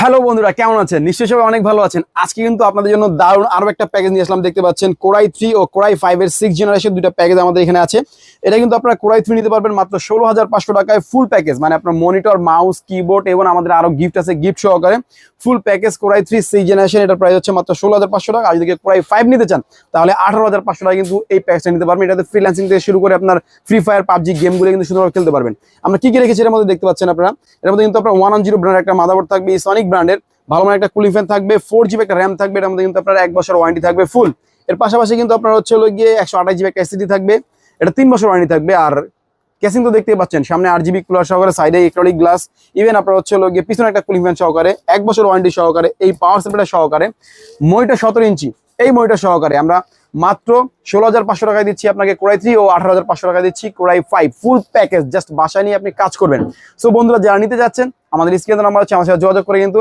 Hello বন্ধুরা, কেমন আছেন? নিশ্চয়ই সবাই অনেক ভালো আছেন। আজকে কিন্তু আপনাদের জন্য দারুণ আরো একটা প্যাকেজ নিয়ে আসলাম। দেখতে পাচ্ছেন কোরাই 3 ও কোরাই 5 এর 6 জেনারেশন দুটো প্যাকেজ আমাদের এখানে আছে। এটা কিন্তু আপনারা কোরাই 3 নিতে পারবেন মাত্র 16,500 টাকায় ফুল প্যাকেজ, মানে আপনার মনিটর, মাউস, কিবোর্ড এবং আমাদের আরো গিফট আছে, গিফট সহকারে ফুল প্যাকেজ কোরাই 3 6 জেনারেশন। এটার প্রাইস হচ্ছে মাত্র 16,500 টাকা। আর যদি কোরাই 5 নিতে চান তাহলে 18,500 টাকা কিন্তু এই প্যাকেজটা নিতে পারবেন। এটাতে ফ্রিল্যান্সিং থেকে শুরু করে আপনার ফ্রি ফায়ার, পাবজি গেমগুলো কিন্তু সুন্দরভাবে খেলতে পারবেন। আমরা কি কি রেখেছি এর মধ্যে দেখতে পাচ্ছেন আপনারা। এর মধ্যে কিন্তু আপনার 110 ব্র্যান্ডের একটা মাদারবোর্ড থাকবে, সনিক ব্র্যান্ডের ভালো মানে একটা কুলিং ফ্যান থাকবে, 4GB একটা র্যাম থাকবে। এর মধ্যে কিন্তু আপনার 1 বছর ওয়ারেন্টি থাকবে ফুল। এর পাশাপাশি কিন্তু আপনার হচ্ছে হলো গিয়ে 128GB একটা এসএসডি থাকবে, এটা 3 বছর ওয়ারেন্টি থাকবে। আর কেসিং তো দেখতেই পাচ্ছেন, সামনে 8GB কুলার সহকারে, সাইডে ইলেকট্রনিক গ্লাস, ইভেন আপনার হচ্ছে হলো গিয়ে পিছনে একটা কুলিং ফ্যান সহকারে, 1 বছর ওয়ারেন্টি সহকারে, এই পাওয়ার সাপ্লাই সহকারে, মনিটর 17 ইঞ্চি এই মনিটর সহকারে আমরা মাত্র 16,500 টাকায় দিচ্ছি আপনাকে কোরাই 3 ও 18,500 টাকা দিচ্ছি কোরাই 5 ফুল প্যাকেজ। জাস্ট বাসায় নিয়ে আপনি কাজ করবেন। সো বন্ধুরা, যারা নিতে যাচ্ছেন আমাদের স্ক্রিনে নাম্বার আছে, আমার সাথে যোগাযোগ করে কিন্তু